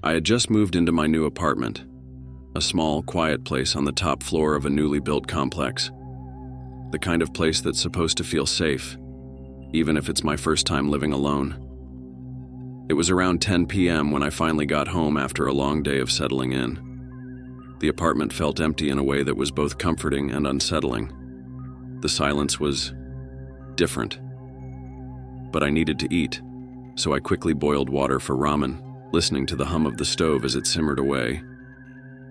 I had just moved into my new apartment, a small, quiet place on the top floor of a newly built complex. The kind of place that's supposed to feel safe, even if it's my first time living alone. It was around 10 p.m. when I finally got home after a long day of settling in. The apartment felt empty in a way that was both comforting and unsettling. The silence was different. But I needed to eat, so I quickly boiled water for ramen, listening to the hum of the stove as it simmered away.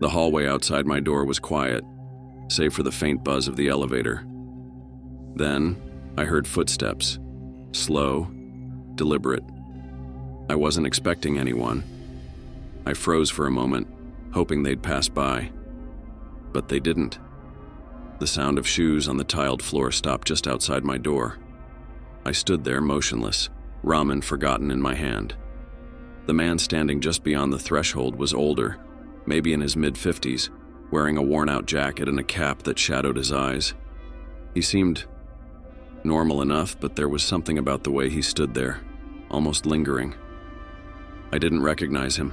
The hallway outside my door was quiet, save for the faint buzz of the elevator. Then, I heard footsteps, slow, deliberate. I wasn't expecting anyone. I froze for a moment, hoping they'd pass by. But they didn't. The sound of shoes on the tiled floor stopped just outside my door. I stood there motionless, ramen forgotten in my hand. The man standing just beyond the threshold was older, maybe in his mid-50s, wearing a worn-out jacket and a cap that shadowed his eyes. He seemed normal enough, but there was something about the way he stood there, almost lingering. I didn't recognize him.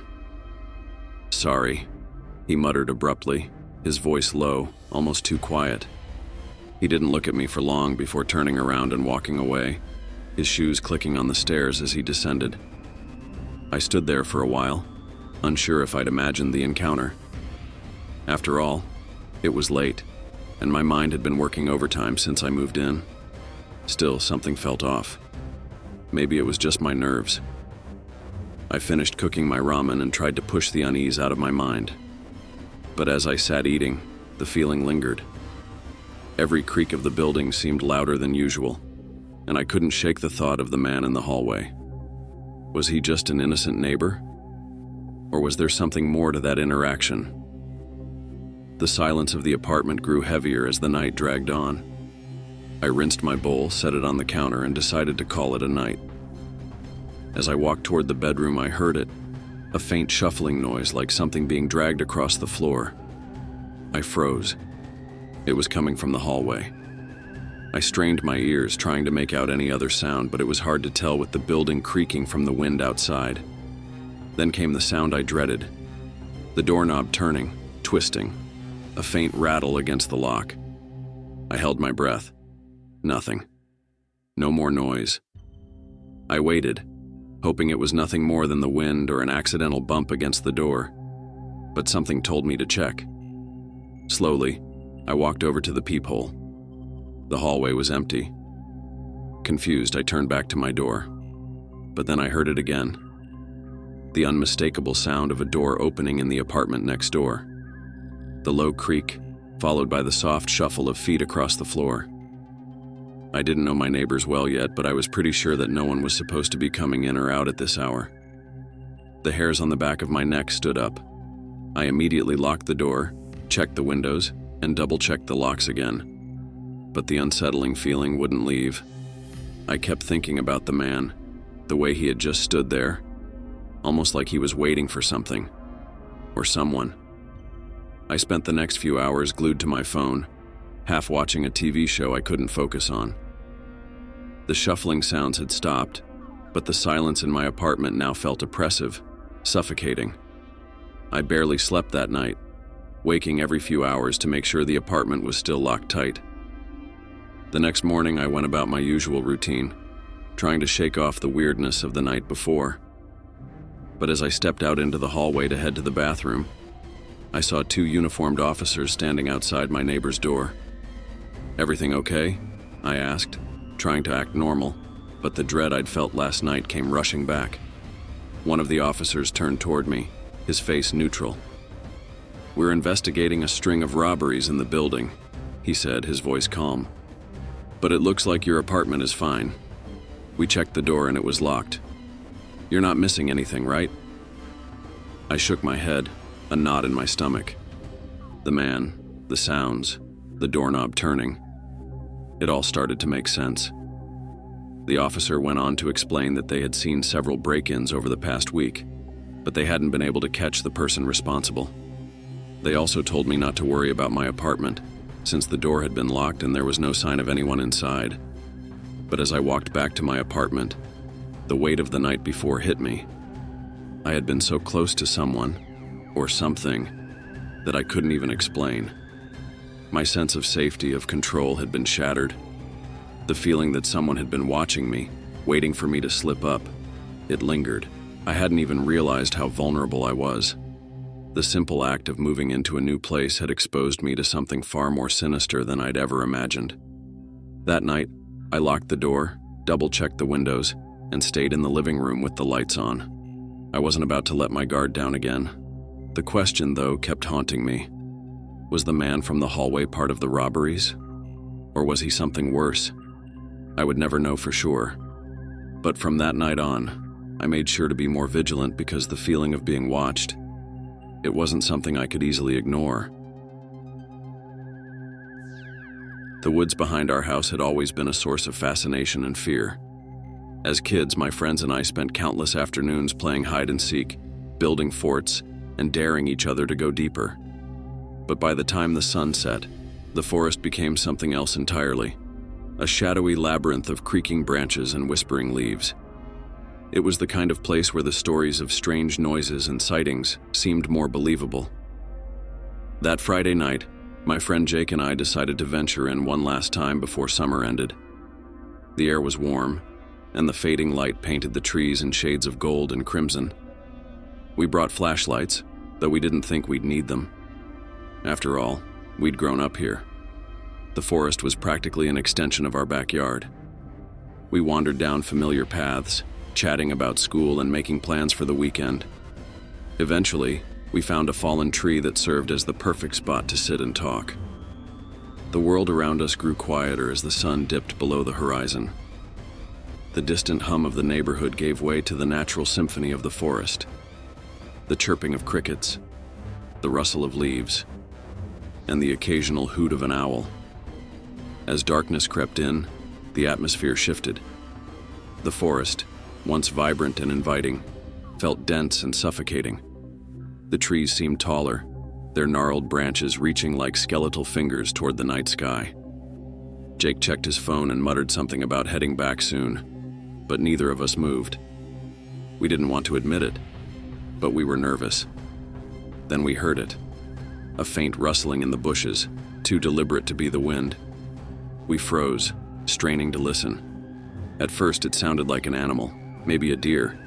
"Sorry," he muttered abruptly, his voice low, almost too quiet. He didn't look at me for long before turning around and walking away, his shoes clicking on the stairs as he descended. I stood there for a while, unsure if I'd imagined the encounter. After all, it was late, and my mind had been working overtime since I moved in. Still, something felt off. Maybe it was just my nerves. I finished cooking my ramen and tried to push the unease out of my mind. But as I sat eating, the feeling lingered. Every creak of the building seemed louder than usual, and I couldn't shake the thought of the man in the hallway. Was he just an innocent neighbor? Or was there something more to that interaction? The silence of the apartment grew heavier as the night dragged on. I rinsed my bowl, set it on the counter, and decided to call it a night. As I walked toward the bedroom, I heard it, a faint shuffling noise like something being dragged across the floor. I froze. It was coming from the hallway. I strained my ears, trying to make out any other sound, but it was hard to tell with the building creaking from the wind outside. Then came the sound I dreaded, the doorknob turning, twisting, a faint rattle against the lock. I held my breath. Nothing. No more noise. I waited, hoping it was nothing more than the wind or an accidental bump against the door, but something told me to check. Slowly, I walked over to the peephole. The hallway was empty. Confused, I turned back to my door, but then I heard it again. The unmistakable sound of a door opening in the apartment next door. The low creak, followed by the soft shuffle of feet across the floor. I didn't know my neighbors well yet, but I was pretty sure that no one was supposed to be coming in or out at this hour. The hairs on the back of my neck stood up. I immediately locked the door, checked the windows, and double-checked the locks again. But the unsettling feeling wouldn't leave. I kept thinking about the man, the way he had just stood there, almost like he was waiting for something, or someone. I spent the next few hours glued to my phone, half watching a TV show I couldn't focus on. The shuffling sounds had stopped, but the silence in my apartment now felt oppressive, suffocating. I barely slept that night, waking every few hours to make sure the apartment was still locked tight. The next morning, I went about my usual routine, trying to shake off the weirdness of the night before. But as I stepped out into the hallway to head to the bathroom, I saw two uniformed officers standing outside my neighbor's door. "Everything okay?" I asked, trying to act normal, but the dread I'd felt last night came rushing back. One of the officers turned toward me, his face neutral. "We're investigating a string of robberies in the building," he said, his voice calm. "But it looks like your apartment is fine. We checked the door and it was locked. You're not missing anything, right?" I shook my head, a knot in my stomach. The man, the sounds, the doorknob turning. It all started to make sense. The officer went on to explain that they had seen several break-ins over the past week, but they hadn't been able to catch the person responsible. They also told me not to worry about my apartment, since the door had been locked and there was no sign of anyone inside. But as I walked back to my apartment, the weight of the night before hit me. I had been so close to someone, or something, that I couldn't even explain. My sense of safety, of control, had been shattered. The feeling that someone had been watching me, waiting for me to slip up, it lingered. I hadn't even realized how vulnerable I was. The simple act of moving into a new place had exposed me to something far more sinister than I'd ever imagined. That night, I locked the door, double-checked the windows, and stayed in the living room with the lights on. I wasn't about to let my guard down again. The question, though, kept haunting me. Was the man from the hallway part of the robberies? Or was he something worse? I would never know for sure. But from that night on, I made sure to be more vigilant because the feeling of being watched, it wasn't something I could easily ignore. The woods behind our house had always been a source of fascination and fear. As kids, my friends and I spent countless afternoons playing hide and seek, building forts, and daring each other to go deeper. But by the time the sun set, the forest became something else entirely, a shadowy labyrinth of creaking branches and whispering leaves. It was the kind of place where the stories of strange noises and sightings seemed more believable. That Friday night, my friend Jake and I decided to venture in one last time before summer ended. The air was warm, and the fading light painted the trees in shades of gold and crimson. We brought flashlights, though we didn't think we'd need them. After all, we'd grown up here. The forest was practically an extension of our backyard. We wandered down familiar paths, chatting about school and making plans for the weekend. Eventually, we found a fallen tree that served as the perfect spot to sit and talk. The world around us grew quieter as the sun dipped below the horizon. The distant hum of the neighborhood gave way to the natural symphony of the forest. The chirping of crickets, the rustle of leaves, and the occasional hoot of an owl. As darkness crept in, the atmosphere shifted. The forest, once vibrant and inviting, felt dense and suffocating. The trees seemed taller, their gnarled branches reaching like skeletal fingers toward the night sky. Jake checked his phone and muttered something about heading back soon, but neither of us moved. We didn't want to admit it, but we were nervous. Then we heard it, a faint rustling in the bushes, too deliberate to be the wind. We froze, straining to listen. At first it sounded like an animal, maybe a deer,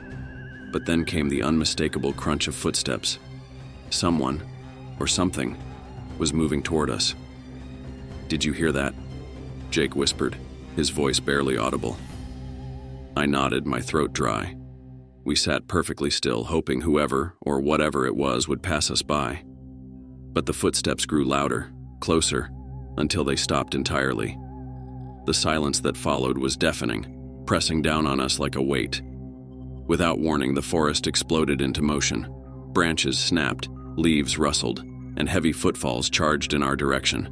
but then came the unmistakable crunch of footsteps. Someone, or something, was moving toward us. "Did you hear that?" Jake whispered, his voice barely audible. I nodded, my throat dry. We sat perfectly still, hoping whoever, or whatever it was, would pass us by. But the footsteps grew louder, closer, until they stopped entirely. The silence that followed was deafening, pressing down on us like a weight. Without warning, the forest exploded into motion. Branches snapped, leaves rustled, and heavy footfalls charged in our direction.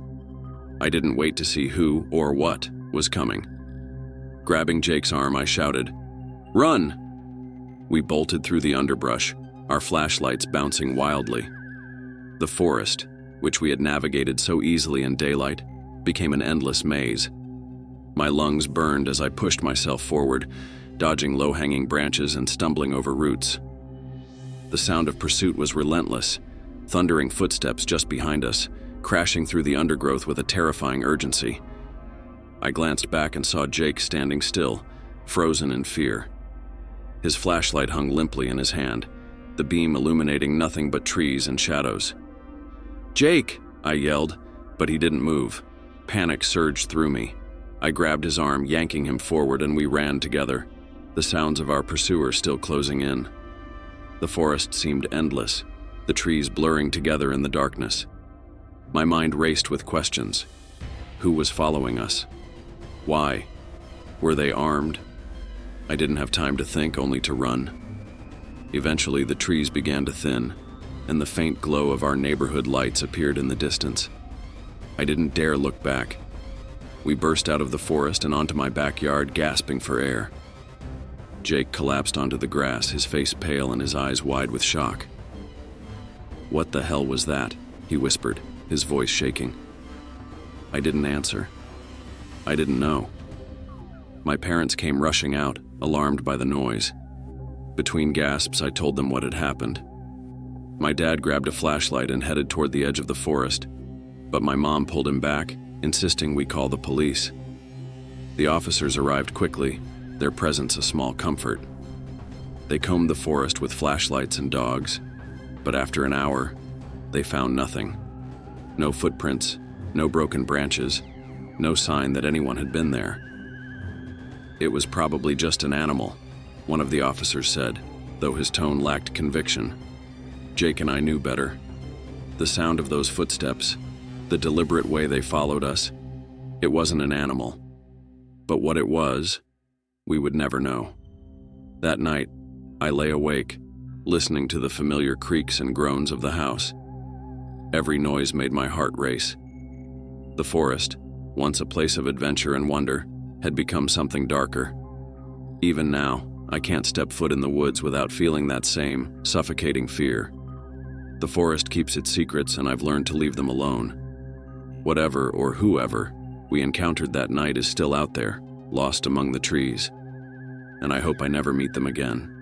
I didn't wait to see who or what was coming. Grabbing Jake's arm, I shouted, "Run!" We bolted through the underbrush, our flashlights bouncing wildly. The forest, which we had navigated so easily in daylight, became an endless maze. My lungs burned as I pushed myself forward, dodging low-hanging branches and stumbling over roots. The sound of pursuit was relentless, thundering footsteps just behind us, crashing through the undergrowth with a terrifying urgency. I glanced back and saw Jake standing still, frozen in fear. His flashlight hung limply in his hand, the beam illuminating nothing but trees and shadows. "Jake!" I yelled, but he didn't move. Panic surged through me. I grabbed his arm, yanking him forward, and we ran together, the sounds of our pursuer still closing in. The forest seemed endless, the trees blurring together in the darkness. My mind raced with questions. Who was following us? Why? Were they armed? I didn't have time to think, only to run. Eventually, the trees began to thin, and the faint glow of our neighborhood lights appeared in the distance. I didn't dare look back. We burst out of the forest and onto my backyard, gasping for air. Jake collapsed onto the grass, his face pale and his eyes wide with shock. "What the hell was that?" he whispered, his voice shaking. I didn't answer. I didn't know. My parents came rushing out, alarmed by the noise. Between gasps, I told them what had happened. My dad grabbed a flashlight and headed toward the edge of the forest, but my mom pulled him back, insisting we call the police. The officers arrived quickly, their presence a small comfort. They combed the forest with flashlights and dogs, but after an hour, they found nothing. No footprints, no broken branches, no sign that anyone had been there. It was probably just an animal, one of the officers said, though his tone lacked conviction. Jake and I knew better. The sound of those footsteps, the deliberate way they followed us, it wasn't an animal. But what it was, we would never know. That night, I lay awake, listening to the familiar creaks and groans of the house. Every noise made my heart race. The forest, once a place of adventure and wonder, had become something darker. Even now, I can't step foot in the woods without feeling that same, suffocating fear. The forest keeps its secrets, and I've learned to leave them alone. Whatever or whoever we encountered that night is still out there, lost among the trees, and I hope I never meet them again.